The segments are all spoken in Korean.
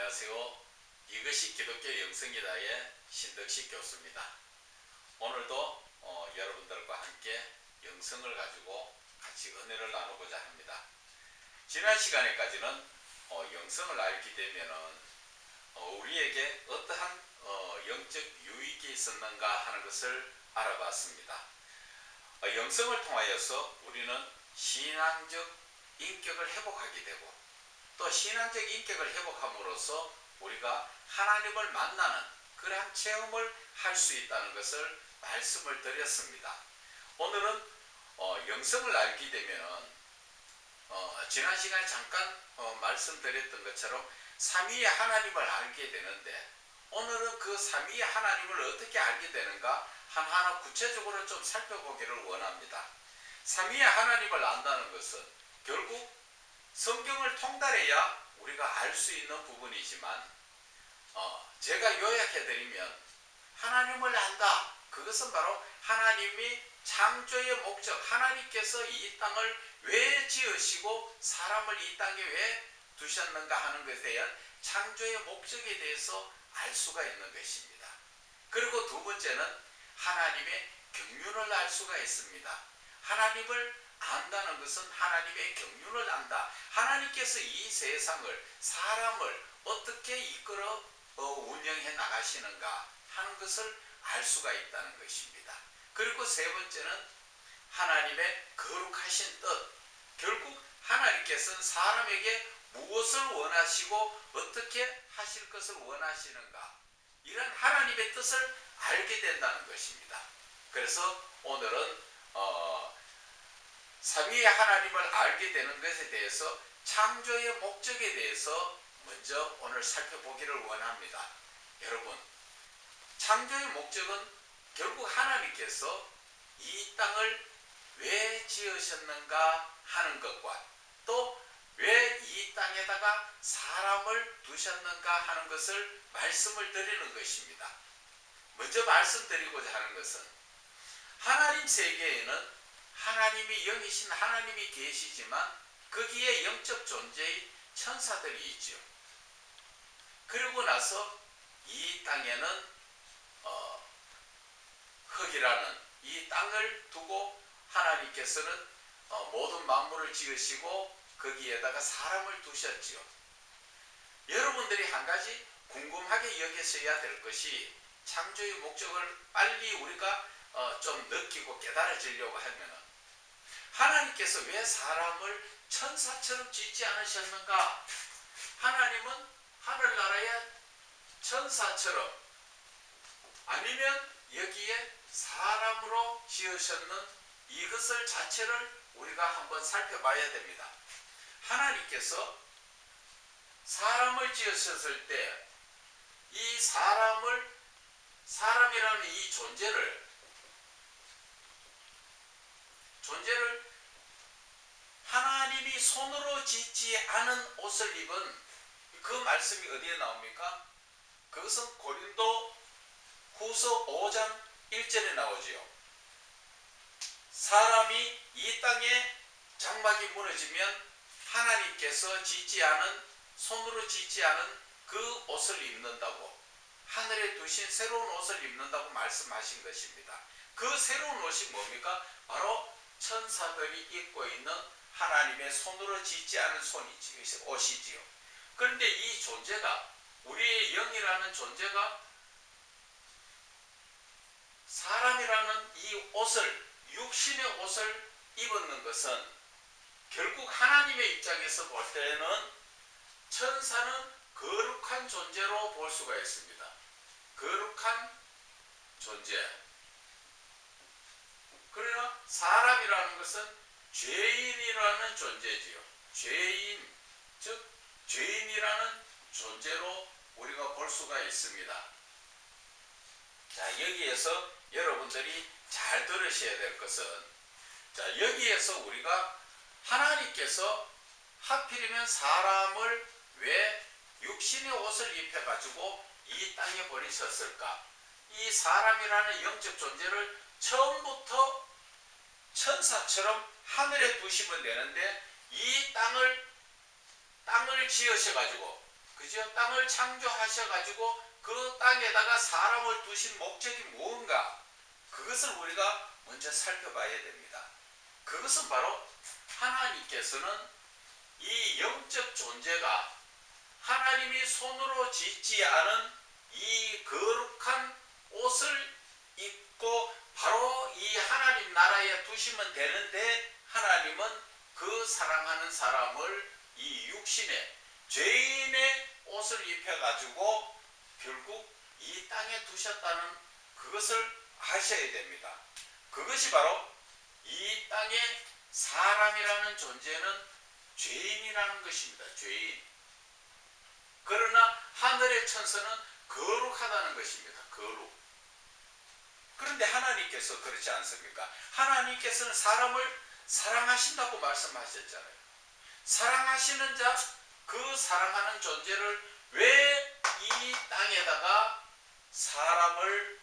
안녕하세요. 이것이 기독교 영성이다의 신덕식 교수입니다. 오늘도 여러분들과 함께 영성을 가지고 같이 은혜를 나누고자 합니다. 지난 시간에까지는 영성을 알게 되면은 우리에게 어떠한 영적 유익이 있었는가 하는 것을 알아봤습니다. 영성을 통하여서 우리는 신앙적 인격을 회복하게 되고 또 신앙적 인격을 회복함으로써 우리가 하나님을 만나는 그러한 체험을 할 수 있다는 것을 말씀을 드렸습니다. 오늘은 영성을 알게 되면은 지난 시간에 잠깐 말씀드렸던 것처럼 삼위의 하나님을 알게 되는데 오늘은 그 삼위의 하나님을 어떻게 알게 되는가 하나하나 구체적으로 좀 살펴보기를 원합니다. 삼위의 하나님을 안다는 것은 결국 성경을 통달해야 우리가 알 수 있는 부분이지만 제가 요약해드리면 하나님을 안다. 그것은 바로 하나님이 창조의 목적, 하나님께서 이 땅을 왜 지으시고 사람을 이 땅에 왜 두셨는가 하는 것에 대한 창조의 목적에 대해서 알 수가 있는 것입니다. 그리고 두 번째는 하나님의 경륜을 알 수가 있습니다. 하나님을 안다는 것은 하나님의 경륜을 안다. 하나님께서 이 세상을, 사람을 어떻게 이끌어 운영해 나가시는가 하는 것을 알 수가 있다는 것입니다. 그리고 세 번째는 하나님의 거룩하신 뜻. 결국 하나님께서는 사람에게 무엇을 원하시고 어떻게 하실 것을 원하시는가. 이런 하나님의 뜻을 알게 된다는 것입니다. 그래서 오늘은 삼위의 하나님을 알게 되는 것에 대해서 창조의 목적에 대해서 먼저 오늘 살펴보기를 원합니다. 여러분, 창조의 목적은 결국 하나님께서 이 땅을 왜 지으셨는가 하는 것과 또 왜 이 땅에다가 사람을 두셨는가 하는 것을 말씀을 드리는 것입니다. 먼저 말씀드리고자 하는 것은 하나님 세계에는 하나님이 영이신 하나님이 계시지만 거기에 영적 존재의 천사들이 있죠. 그리고 나서 이 땅에는 흙이라는 이 땅을 두고 하나님께서는 모든 만물을 지으시고 거기에다가 사람을 두셨지요. 여러분들이 한 가지 궁금하게 여기셔야 될 것이 창조의 목적을 빨리 우리가 좀 느끼고 깨달아지려고 하면은 하나님께서 왜 사람을 천사처럼 짓지 않으셨는가? 하나님은 하늘나라의 천사처럼 아니면 여기에 사람으로 지으셨는 이것을 자체를 우리가 한번 살펴봐야 됩니다. 하나님께서 사람을 지으셨을 때 이 사람이라는 이 존재를 하나님이 손으로 짓지 않은 옷을 입은 그 말씀이 어디에 나옵니까? 그것은 고린도 후서 5장 1절에 나오지요. 사람이 이 땅에 장막이 무너지면 하나님께서 손으로 짓지 않은 그 옷을 입는다고, 하늘에 두신 새로운 옷을 입는다고 말씀하신 것입니다. 그 새로운 옷이 뭡니까? 바로 천사들이 입고 있는 하나님의 손으로 짓지 않은 옷이지요. 그런데 이 존재가, 우리의 영이라는 존재가 사람이라는 이 옷을, 육신의 옷을 입었는 것은 결국 하나님의 입장에서 볼 때는 천사는 거룩한 존재로 볼 수가 있습니다. 거룩한 존재. 그러나 사람이라는 것은 죄인이라는 존재지요. 죄인, 즉 죄인이라는 존재로 우리가 볼 수가 있습니다. 자, 여기에서 여러분들이 잘 들으셔야 될 것은, 자, 여기에서 우리가 하나님께서 하필이면 사람을 왜 육신의 옷을 입혀가지고 이 땅에 버리셨을까? 이 사람이라는 영적 존재를 처음부터 천사처럼 하늘에 두시면 되는데 이 땅을 지으셔가지고 그죠? 땅을 창조하셔가지고 그 땅에다가 사람을 두신 목적이 무언가, 그것을 우리가 먼저 살펴봐야 됩니다. 그것은 바로 하나님께서는 이 영적 존재가 하나님이 손으로 짓지 않은 이 거룩한 옷을 입고 바로 이 하나님 나라에 두시면 되는데, 하나님은 그 사랑하는 사람을 이 육신의 죄인의 옷을 입혀가지고 결국 이 땅에 두셨다는 그것을 아셔야 됩니다. 그것이 바로 이 땅에 사람이라는 존재는 죄인이라는 것입니다. 죄인. 그러나 하늘의 천사는 거룩하다는 것입니다. 거룩. 그런데 하나님께서 그렇지 않습니까? 하나님께서는 사람을 사랑하신다고 말씀하셨잖아요. 사랑하시는 자, 그 사랑하는 존재를 왜 이 땅에다가 사람을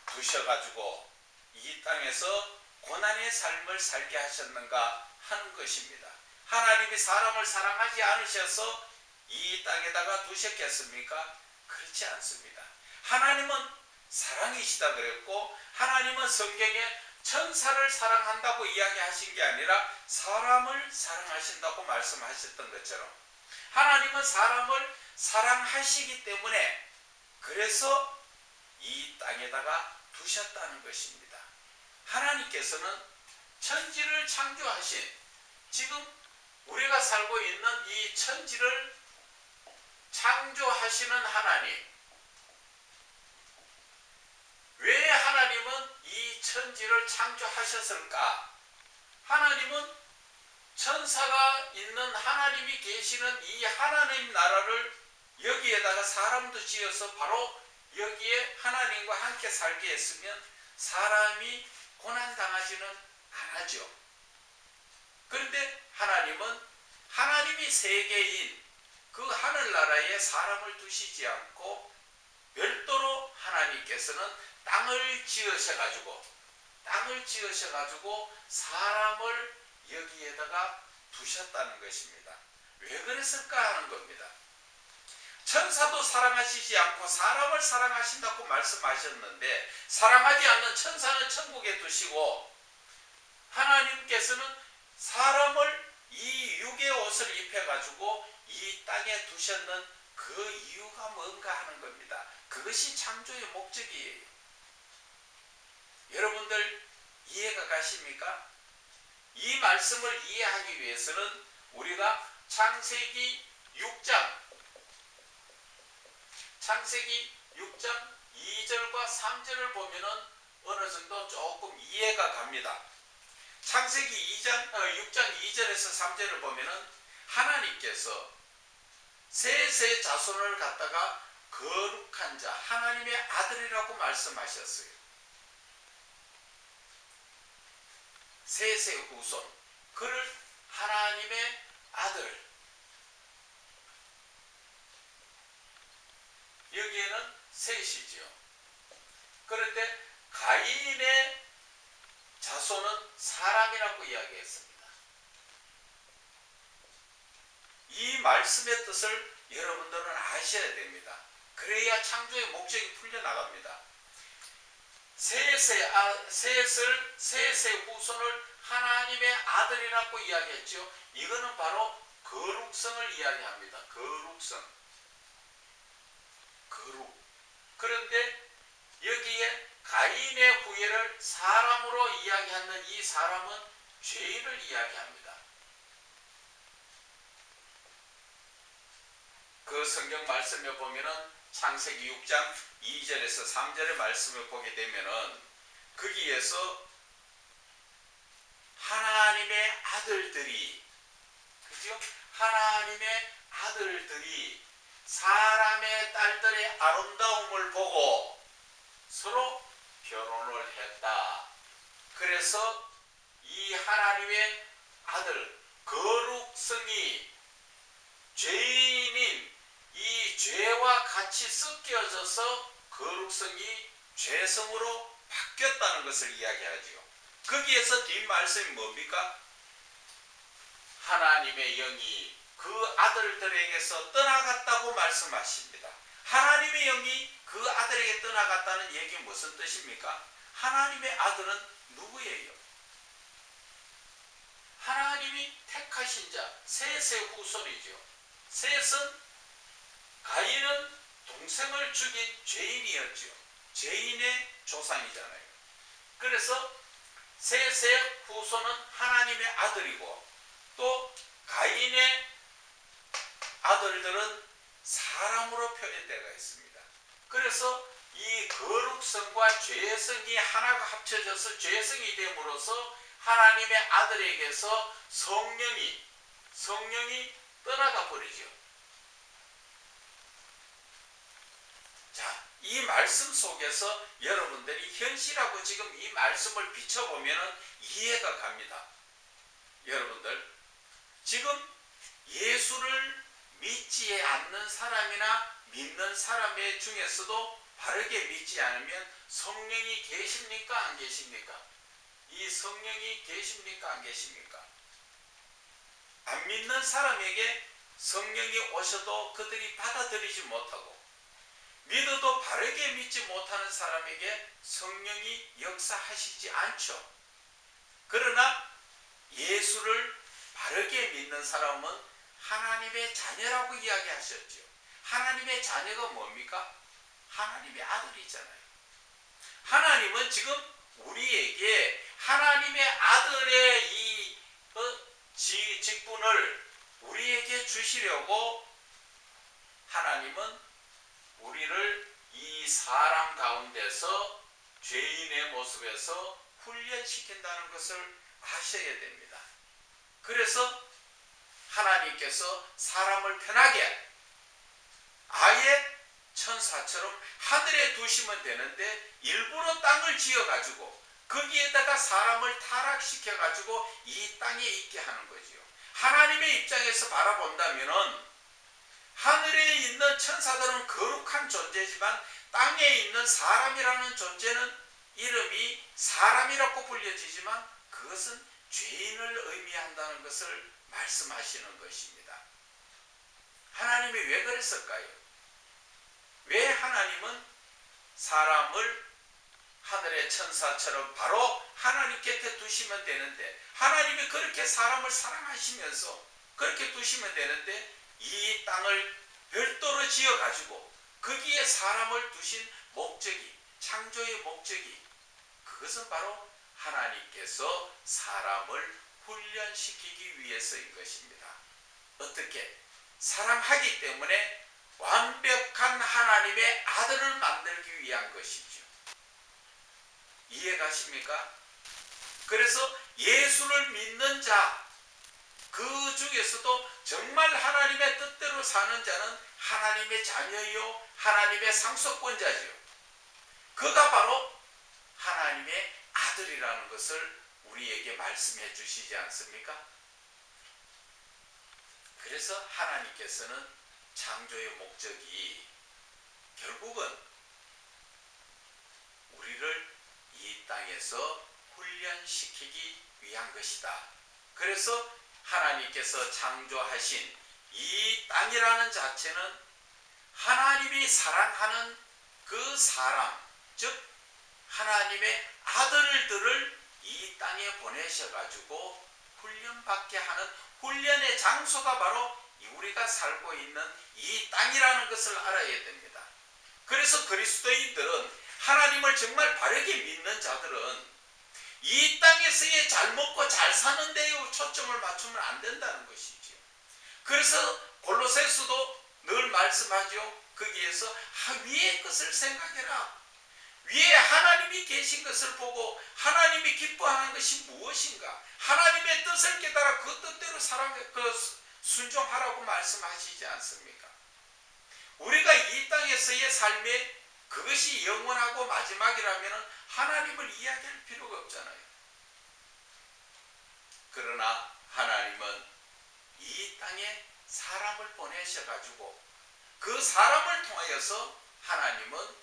두셔가지고 이 땅에서 고난의 삶을 살게 하셨는가 하는 것입니다. 하나님이 사람을 사랑하지 않으셔서 이 땅에다가 두셨겠습니까? 그렇지 않습니다. 하나님은 사랑이시다 그랬고, 하나님은 성경에 천사를 사랑한다고 이야기하신 게 아니라 사람을 사랑하신다고 말씀하셨던 것처럼, 하나님은 사람을 사랑하시기 때문에 그래서 이 땅에다가 두셨다는 것입니다. 하나님께서는 천지를 창조하신, 지금 우리가 살고 있는 이 천지를 창조하시는 하나님, 왜 하나님은 이 천지를 창조하셨을까? 하나님은 천사가 있는, 하나님이 계시는 이 하나님 나라를 여기에다가 사람도 지어서 바로 여기에 하나님과 함께 살게 했으면 사람이 고난당하지는 않았죠. 그런데 하나님은 하나님이 세계인 그 하늘나라에 사람을 두시지 않고 별도로 하나님께서는 땅을 지으셔가지고 사람을 여기에다가 두셨다는 것입니다. 왜 그랬을까 하는 겁니다. 천사도 사랑하시지 않고 사람을 사랑하신다고 말씀하셨는데, 사랑하지 않는 천사는 천국에 두시고 하나님께서는 사람을 이 육의 옷을 입혀가지고 이 땅에 두셨는 그 이유가 뭔가 하는 겁니다. 그것이 창조의 목적이에요. 여러분들 이해가 가십니까? 이 말씀을 이해하기 위해서는 우리가 창세기 6장 2절과 3절을 보면은 어느 정도 조금 이해가 갑니다. 창세기 6장 2절에서 3절을 보면은 하나님께서 셋의 자손을 갖다가 거룩한 자, 하나님의 아들이라고 말씀하셨어요. 셋의 후손, 그를 하나님의 아들, 여기에는 셋이죠. 그런데 가인의 자손은 사람이라고 이야기했습니다. 이 말씀의 뜻을 여러분들은 아셔야 됩니다. 그래야 창조의 목적이 풀려나갑니다. 셋의 후손을 하나님의 아들이라고 이야기했죠. 이거는 바로 거룩성을 이야기합니다. 거룩. 그런데 여기에 가인의 후예를 사람으로 이야기하는 이 사람은 죄인을 이야기합니다. 그 성경 말씀에 보면은 창세기 6장 2절에서 3절의 말씀을 보게 되면은 거기에서 하나님의 아들들이, 그죠? 하나님의 아들들이 사람의 딸들의 아름다움을 보고 서로 결혼을 했다. 그래서 이 하나님의 아들 거룩성이 죄인인 이 죄와 같이 섞여져서 거룩성이 죄성으로 바뀌었다는 것을 이야기하지요. 거기에서 뒷말씀이 뭡니까? 하나님의 영이 그 아들들에게서 떠나갔다고 말씀하십니다. 하나님의 영이 그 아들에게 떠나갔다는 얘기 무슨 뜻입니까? 하나님의 아들은 누구예요? 하나님이 택하신 자, 셋의 후손이죠. 셋은 가인은 동생을 죽인 죄인이었죠. 죄인의 조상이잖아요. 그래서 셋의 후손은 하나님의 아들이고, 또 가인의 아들들은 사람으로 표현되어 있습니다. 그래서 이 거룩성과 죄성이 하나가 합쳐져서 죄성이 됨으로써 하나님의 아들에게서 성령이 떠나가 버리죠. 자, 이 말씀 속에서 여러분들이 현실하고 지금 이 말씀을 비춰보면 이해가 갑니다. 여러분들, 지금 예수를 믿지 않는 사람이나 믿는 사람 중에서도 바르게 믿지 않으면 성령이 계십니까? 안 계십니까? 이 성령이 계십니까? 안 계십니까? 안 믿는 사람에게 성령이 오셔도 그들이 받아들이지 못하고, 믿어도 바르게 믿지 못하는 사람에게 성령이 역사하시지 않죠. 그러나 예수를 바르게 믿는 사람은 하나님의 자녀라고 이야기하셨죠. 하나님의 자녀가 뭡니까? 하나님의 아들이잖아요. 하나님은 지금 우리에게 하나님의 아들의 이 직분을 우리에게 주시려고 하나님은 우리를 이 사람 가운데서 죄인의 모습에서 훈련시킨다는 것을 아셔야 됩니다. 그래서 하나님께서 사람을 편하게 아예 천사처럼 하늘에 두시면 되는데 일부러 땅을 지어가지고 거기에다가 사람을 타락시켜가지고 이 땅에 있게 하는 거지요. 하나님의 입장에서 바라본다면은 하늘에 있는 천사들은 거룩한 존재지만 땅에 있는 사람이라는 존재는 이름이 사람이라고 불려지지만 그것은 죄인을 의미한다는 것을 말씀하시는 것입니다. 하나님이 왜 그랬을까요? 왜 하나님은 사람을 하늘의 천사처럼 바로 하나님 곁에 두시면 되는데, 하나님이 그렇게 사람을 사랑하시면서 그렇게 두시면 되는데 이 땅을 별도로 지어가지고 거기에 사람을 두신 목적이, 창조의 목적이, 그것은 바로 하나님께서 사람을 훈련시키기 위해서인 것입니다. 어떻게? 사랑하기 때문에 완벽한 하나님의 아들을 만들기 위한 것이죠. 이해가십니까? 그래서 예수를 믿는 자, 그 중에서도 정말 하나님의 뜻대로 사는 자는 하나님의 자녀요, 하나님의 상속권자죠. 그가 바로 하나님의 아들이라는 것을 우리에게 말씀해 주시지 않습니까? 그래서 하나님께서는 창조의 목적이 결국은 우리를 이 땅에서 훈련시키기 위한 것이다. 그래서 하나님께서 창조하신 이 땅이라는 자체는 하나님이 사랑하는 그 사람, 즉 하나님의 아들들을 이 땅에 보내셔가지고 훈련받게 하는 훈련의 장소가 바로 우리가 살고 있는 이 땅이라는 것을 알아야 됩니다. 그래서 그리스도인들은, 하나님을 정말 바르게 믿는 자들은 이 땅에서의 잘 먹고 잘 사는 데에 초점을 맞추면 안 된다는 것이죠. 그래서 골로새서도 늘 말씀하죠. 거기에서 위의 것을 생각해라. 위에 하나님이 계신 것을 보고 하나님이 기뻐하는 것이 무엇인가, 하나님의 뜻을 깨달아 그 뜻대로 순종하라고 말씀하시지 않습니까? 우리가 이 땅에서의 삶에 그것이 영원하고 마지막이라면 하나님을 이야기할 필요가 없잖아요. 그러나 하나님은 이 땅에 사람을 보내셔가지고 그 사람을 통하여서 하나님은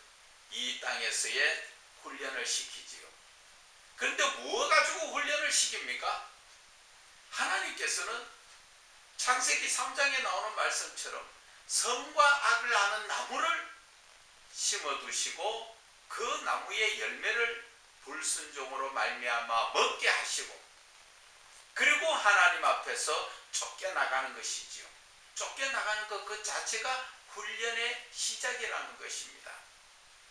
이 땅에서의 훈련을 시키지요. 그런데 무엇 가지고 훈련을 시킵니까? 하나님께서는 창세기 3장에 나오는 말씀처럼 선과 악을 아는 나무를 심어두시고 그 나무의 열매를 불순종으로 말미암아 먹게 하시고, 그리고 하나님 앞에서 쫓겨나가는 것이지요. 쫓겨나가는 것 그 자체가 훈련의 시작이라는 것입니다.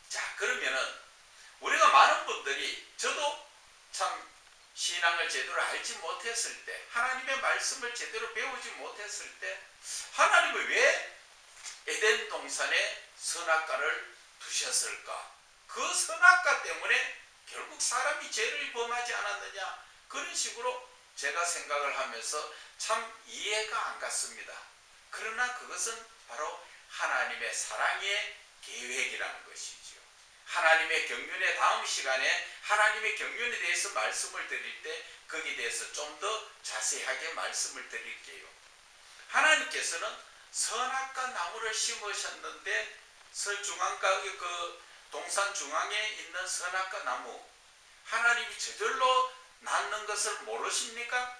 자, 그러면은 우리가 많은 분들이, 저도 참 신앙을 제대로 알지 못했을 때, 하나님의 말씀을 제대로 배우지 못했을 때, 하나님은 왜 에덴 동산에 선악과를 두셨을까? 그 선악과 때문에 결국 사람이 죄를 범하지 않았느냐? 그런 식으로 제가 생각을 하면서 참 이해가 안 갔습니다. 그러나 그것은 바로 하나님의 사랑의 계획이라는 것이지요. 하나님의 경륜의 다음 시간에 하나님의 경륜에 대해서 말씀을 드릴 때 거기에 대해서 좀 더 자세하게 말씀을 드릴게요. 하나님께서는 선악과 나무를 심으셨는데 서중앙가 그 동산 중앙에 있는 선악과 나무, 하나님이 저절로 낳는 것을 모르십니까?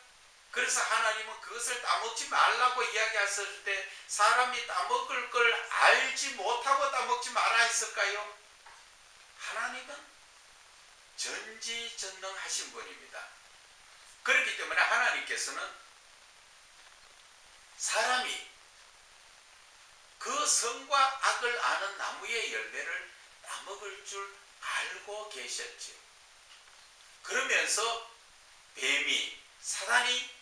그래서 하나님은 그것을 따먹지 말라고 이야기했을 때 사람이 따먹을 걸 알지 못하고 따먹지 말아 했을까요? 하나님은 전지전능하신 분입니다. 그렇기 때문에 하나님께서는 사람이 그 선과 악을 아는 나무의 열매를 따먹을 줄 알고 계셨지요. 그러면서 뱀이, 사단이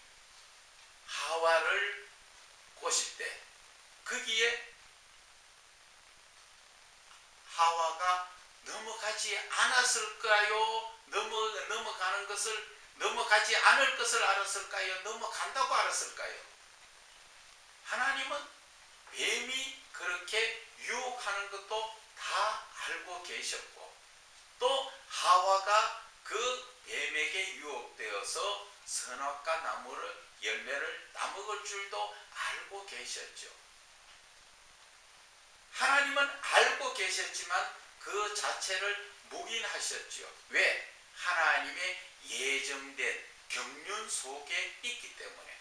하와를 꼬실 때 거기에 하와가 넘어가지 않았을까요? 넘어가는 것을, 넘어가지 않을 것을 알았을까요? 넘어간다고 알았을까요? 하나님은 뱀이 그렇게 유혹하는 것도 다 알고 계셨고, 또 하와가 그 뱀에게 유혹되어서 선악과 나무를 열매를 따먹을 줄도 알고 계셨죠. 하나님은 알고 계셨지만 그 자체를 묵인하셨죠. 왜? 하나님의 예정된 경륜 속에 있기 때문에.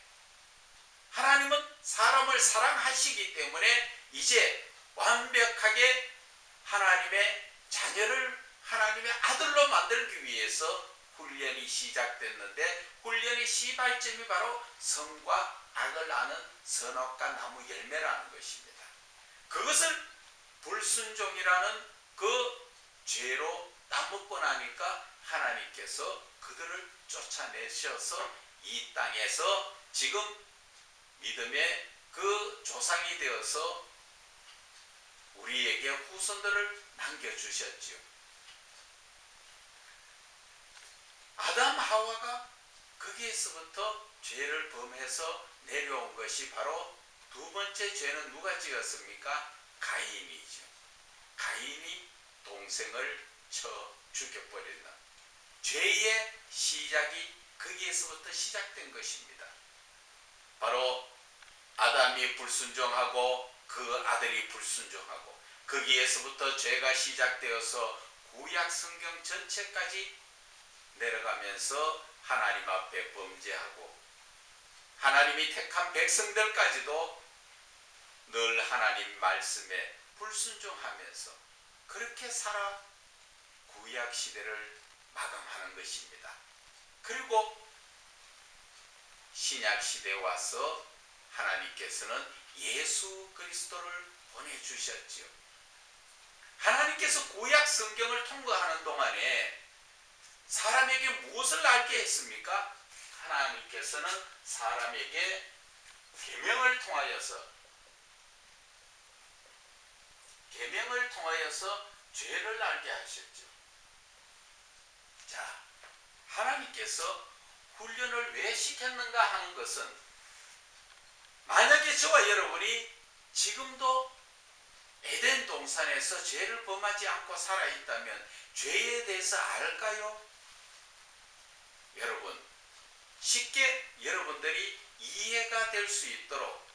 하나님은 사람을 사랑하시기 때문에 이제 완벽하게 하나님의 자녀를 하나님의 아들로 만들기 위해서 훈련이 시작됐는데, 훈련의 시발점이 바로 선과 악을 아는 선악과 나무 열매라는 것입니다. 그것을 불순종이라는 그 죄로 따먹고 나니까 하나님께서 그들을 쫓아내셔서 이 땅에서 지금 믿음의 그 조상이 되어서 우리에게 후손들을 남겨주셨지요. 아담 하와가 거기에서부터 죄를 범해서 내려온 것이 바로 두 번째 죄는 누가 지었습니까? 가인이죠. 가인이 동생을 쳐 죽여버렸나. 죄의 시작이 거기에서부터 시작된 것입니다. 바로 아담이 불순종하고 그 아들이 불순종하고, 거기에서부터 죄가 시작되어서 구약 성경 전체까지 내려가면서 하나님 앞에 범죄하고, 하나님이 택한 백성들까지도 늘 하나님 말씀에 불순종하면서 그렇게 살아 구약 시대를 마감하는 것입니다. 그리고 신약 시대에 와서 하나님께서는 예수 그리스도를 보내주셨지요. 하나님께서 구약 성경을 통과하는 동안에 사람에게 무엇을 알게 했습니까? 하나님께서는 사람에게 계명을 통하여서 죄를 알게 하셨죠. 자, 하나님께서 훈련을 왜 시켰는가 하는 것은, 만약에 저와 여러분이 지금도 에덴 동산에서 죄를 범하지 않고 살아있다면 죄에 대해서 알까요? 여러분, 쉽게 여러분들이 이해가 될 수 있도록,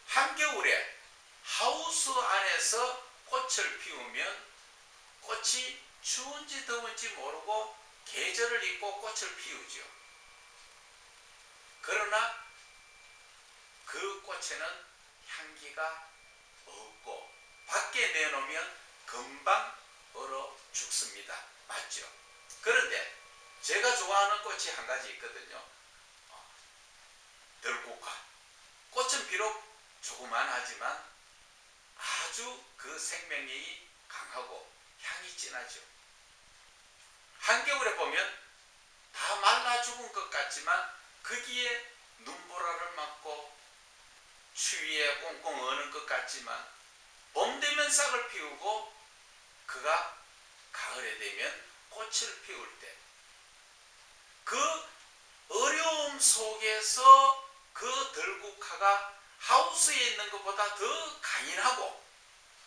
한겨울에 하우스 안에서 꽃을 피우면 꽃이 추운지 더운지 모르고 계절을 잊고 꽃을 피우죠. 그러나 그 꽃에는 향기가 없고 밖에 내놓으면 금방 얼어 죽습니다. 맞죠? 그런데 제가 좋아하는 꽃이 한 가지 있거든요. 들국화. 꽃은 비록 조그만하지만 아주 그 생명력이 강하고 향이 진하죠. 한겨울에 보면 다 말라 죽은 것 같지만 거기에 눈보라를 맞고 추위에 꽁꽁 어는 것 같지만 봄 되면 싹을 피우고 그가 가을에 되면 꽃을 피울 때 그 어려움 속에서 그 들국화가 하우스에 있는 것보다 더 강인하고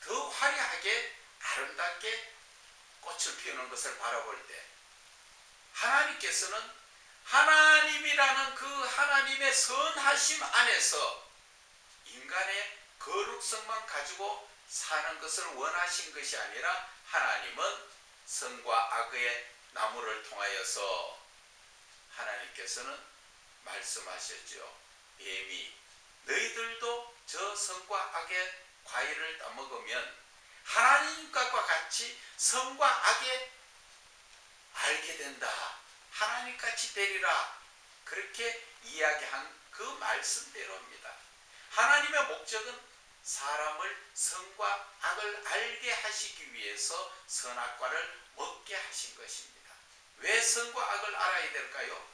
더 화려하게 아름답게 꽃을 피우는 것을 바라볼 때 하나님께서는 하나님이라는 그 하나님의 선하심 안에서 인간의 거룩성만 가지고 사는 것을 원하신 것이 아니라 하나님은 선과 악의 나무를 통하여서 하나님께서는 말씀하셨죠. 뱀이 너희들도 저 선과 악의 과일을 따먹으면 하나님과 같이 선과 악의 알게 된다. 하나님같이 되리라. 그렇게 이야기한 그 말씀대로입니다. 하나님의 목적은 사람을 선과 악을 알게 하시기 위해서 선악과를 먹게 하신 것입니다. 왜 선과 악을 알아야 될까요?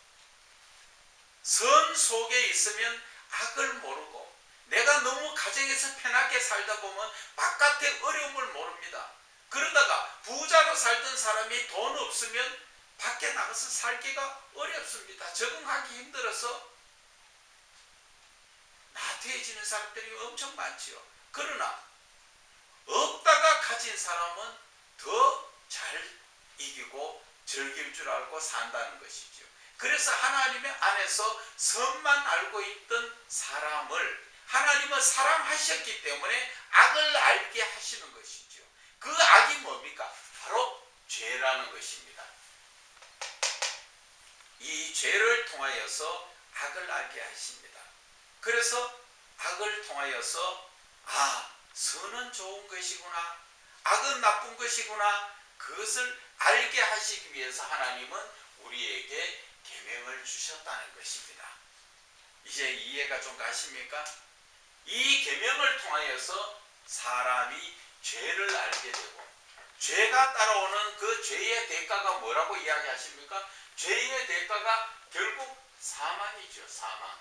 선 속에 있으면 악을 모르고 내가 너무 가정에서 편하게 살다 보면 바깥의 어려움을 모릅니다. 그러다가 부자로 살던 사람이 돈 없으면 밖에 나가서 살기가 어렵습니다. 적응하기 힘들어서 나태해지는 사람들이 엄청 많지요. 그러나 없다가 가진 사람은 더 잘 이기고 즐길 줄 알고 산다는 것이죠. 그래서 하나님의 안에서 선만 알고 있던 사람을 하나님은 사랑하셨기 때문에 악을 알게 하시는 것이죠. 그 악이 뭡니까? 바로 죄라는 것입니다. 이 죄를 통하여서 악을 알게 하십니다. 그래서 악을 통하여서 선은 좋은 것이구나, 악은 나쁜 것이구나, 그것을 알게 하시기 위해서 하나님은 우리에게 계명을 주셨다는 것입니다. 이제 이해가 좀 가십니까? 이 계명을 통하여서 사람이 죄를 알게 되고 죄가 따라오는 그 죄의 대가가 뭐라고 이야기하십니까? 죄의 대가가 결국 사망이죠. 사망.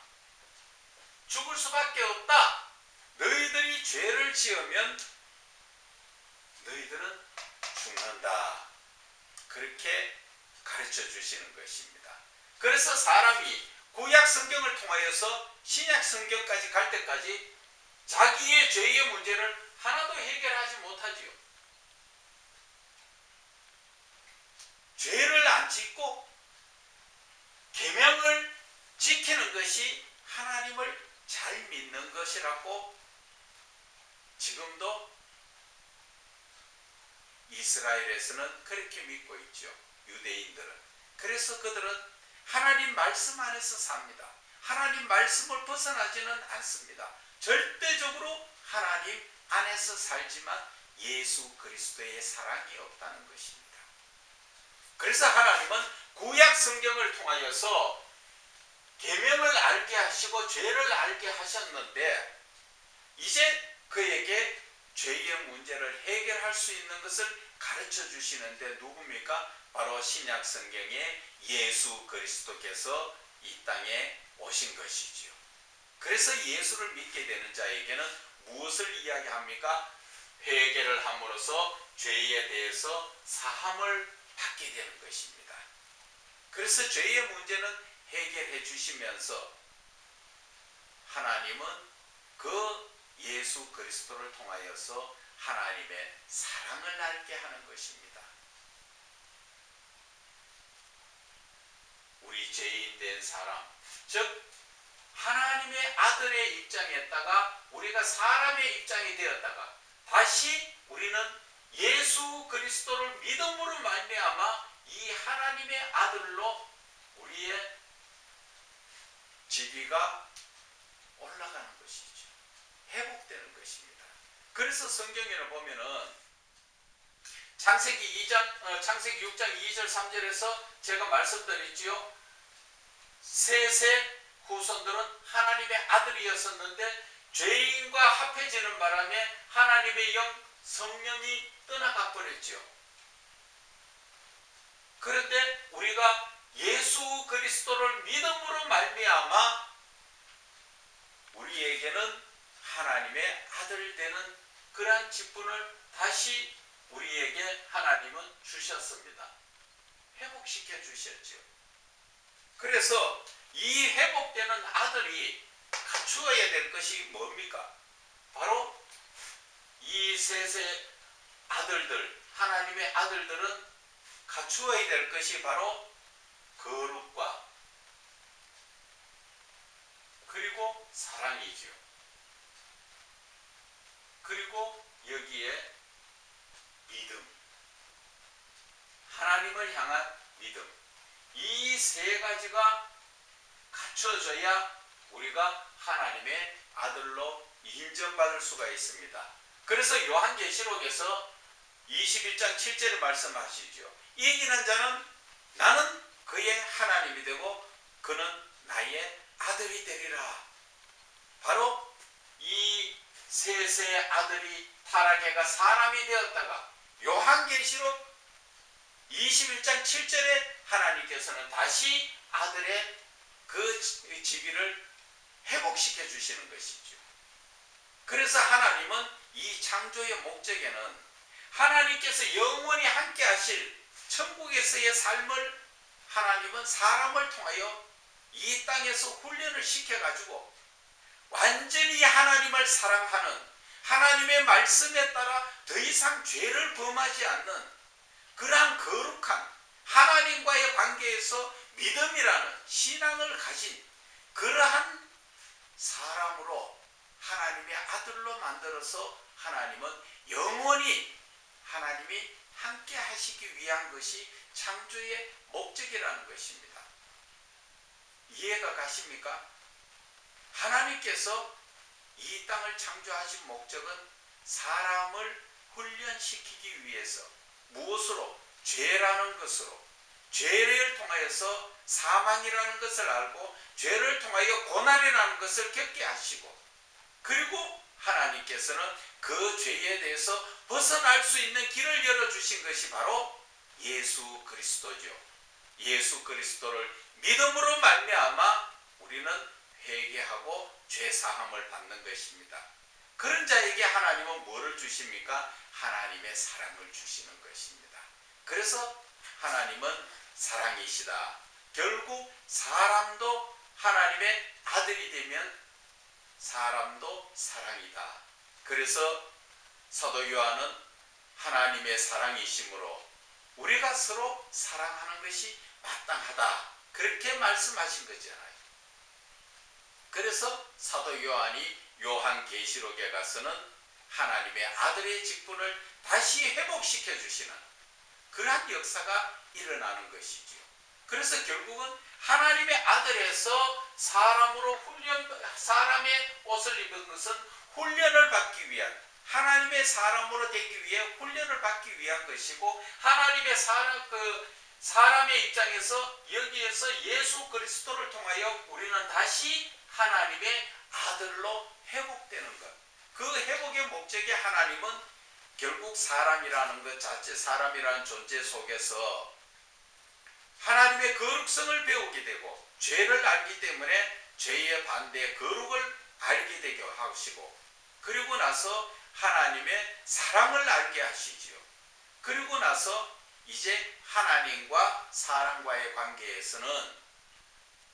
죽을 수밖에 없다. 너희들이 죄를 지으면 너희들은 죽는다. 그렇게 가르쳐 주시는 것입니다. 그래서 사람이 구약 성경을 통하여서 신약 성경까지 갈 때까지 자기의 죄의 문제를 하나도 해결하지 못하지요. 죄를 안 짓고 계명을 지키는 것이 하나님을 잘 믿는 것이라고 지금도 이스라엘에서는 그렇게 믿고 있죠. 유대인들은. 그래서 그들은 하나님 말씀 안에서 삽니다. 하나님 말씀을 벗어나지는 않습니다. 절대적으로 하나님 안에서 살지만 예수 그리스도의 사랑이 없다는 것입니다. 그래서 하나님은 구약 성경을 통하여서 계명을 알게 하시고 죄를 알게 하셨는데 이제 그에게 죄의 문제를 해결할 수 있는 것을 가르쳐 주시는데 누굽니까? 바로 신약 성경에 예수 그리스도께서 이 땅에 오신 것이지요. 그래서 예수를 믿게 되는 자에게는 무엇을 이야기합니까? 회개를 함으로써 죄에 대해서 사함을 받게 되는 것입니다. 그래서 죄의 문제는 해결해 주시면서 하나님은 그 예수 그리스도를 통하여서 하나님의 사랑을 알게 하는 것입니다. 우리 죄인 된 사람, 즉 하나님의 아들의 입장이었다가 우리가 사람의 입장이 되었다가 다시 우리는 예수 그리스도를 믿음으로 말미암아 이 하나님의 아들로 우리의 지위가 올라가는 것이죠. 회복되는 것입니다. 그래서 성경에는 보면은 창세기 6장 2절 3절에서 제가 말씀드렸지요. 셋의 후손들은 하나님의 아들이었었는데 죄인과 합해지는 바람에 하나님의 영 성령이 떠나가 버렸죠. 그런데 우리가 예수 그리스도를 믿음으로 말미암아 우리에게는 하나님의 아들 되는 그러한 직분을 다시 우리에게 하나님은 주셨습니다. 회복시켜 주셨죠. 그래서 이 회복되는 아들이 갖추어야 될 것이 뭡니까? 바로 이 셋의 아들들, 하나님의 아들들은 갖추어야 될 것이 바로 거룩과 그리고 사랑이죠. 그리고 여기에 믿음, 하나님을 향한 믿음, 이 세 가지가 갖춰져야 우리가 하나님의 아들로 인정받을 수가 있습니다. 그래서 요한계시록에서 21장 7절에 말씀하시죠. 이기는 자는 나는 그의 하나님이 되고 그는 나의 아들이 되리라. 바로 이 셋의 아들이 타락해가 사람이 되었다가 요한계시록 21장 7절에 하나님께서는 다시 아들의 그 지위를 회복시켜 주시는 것이죠. 그래서 하나님은 이 창조의 목적에는 하나님께서 영원히 함께 하실 천국에서의 삶을 하나님은 사람을 통하여 이 땅에서 훈련을 시켜가지고 완전히 하나님을 사랑하는 하나님의 말씀에 따라 더 이상 죄를 범하지 않는 그러한 거룩한 하나님과의 관계에서 믿음이라는 신앙을 가진 그러한 사람으로 하나님의 아들로 만들어서 하나님은 영원히 하나님이 함께 하시기 위한 것이 창조의 목적이라는 것입니다. 이해가 가십니까? 하나님께서 이 땅을 창조하신 목적은 사람을 훈련시키기 위해서 무엇으로? 죄라는 것으로 죄를 통하여서 사망이라는 것을 알고 죄를 통하여 고난이라는 것을 겪게 하시고 그리고 하나님께서는 그 죄에 대해서 벗어날 수 있는 길을 열어주신 것이 바로 예수 그리스도죠. 예수 그리스도를 믿음으로 말미암아 우리는 회개하고 죄사함을 받는 것입니다. 그런 자에게 하나님은 뭐를 주십니까? 하나님의 사랑을 주시는 것입니다. 그래서 하나님은 사랑이시다. 결국 사람도 하나님의 아들이 되면 사람도 사랑이다. 그래서 사도 요한은 하나님의 사랑이시므로 우리가 서로 사랑하는 것이 마땅하다. 그렇게 말씀하신 거잖아요. 그래서 사도 요한이 요한계시록에 가서는 하나님의 아들의 직분을 다시 회복시켜 주시는 그러한 역사가 일어나는 것이죠. 그래서 결국은 하나님의 아들에서 사람의 옷을 입은 것은 훈련을 받기 위한 하나님의 사람으로 되기 위해 훈련을 받기 위한 것이고 하나님의 사람의 입장에서 여기에서 예수 그리스도를 통하여 우리는 다시 하나님의 아들로 회복되는 것. 그 회복의 목적이 하나님은 결국 사람이라는 것 자체, 사람이라는 존재 속에서 하나님의 거룩성을 배우게 되고 죄를 알기 때문에 죄의 반대 거룩을 알게 되게 하시고 그리고 나서 하나님의 사랑을 알게 하시지요. 그리고 나서 이제 하나님과 사람과의 관계에서는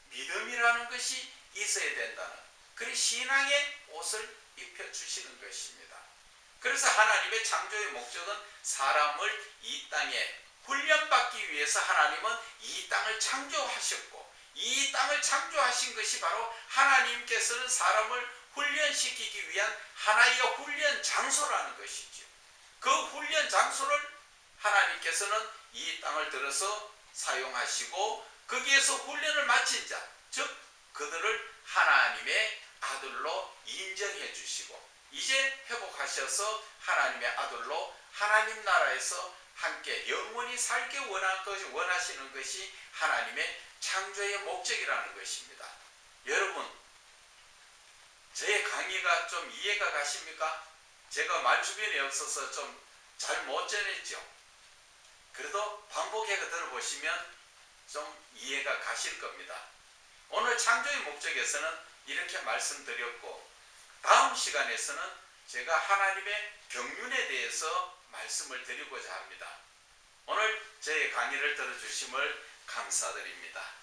믿음이라는 것이 있어야 된다는 그 신앙의 옷을 입혀주시는 것입니다. 그래서 하나님의 창조의 목적은 사람을 이 땅에 훈련받기 위해서 하나님은 이 땅을 창조하셨고 이 땅을 창조하신 것이 바로 하나님께서는 사람을 훈련시키기 위한 하나의 훈련 장소라는 것이죠. 그 훈련 장소를 하나님께서는 이 땅을 들어서 사용하시고 거기에서 훈련을 마친 자, 즉 그들을 하나님의 아들로 인정해 주시고 이제 회복하셔서 하나님의 아들로 하나님 나라에서 함께 영원히 살기 원하시는 것이 하나님의 창조의 목적이라는 것입니다. 여러분, 저의 강의가 좀 이해가 가십니까? 제가 말 주변에 없어서 좀 잘 못 전했죠. 그래도 반복해 들어보시면 좀 이해가 가실 겁니다. 오늘 창조의 목적에서는 이렇게 말씀드렸고, 다음 시간에서는 제가 하나님의 경륜에 대해서 말씀을 드리고자 합니다. 오늘 제 강의를 들어주심을 감사드립니다.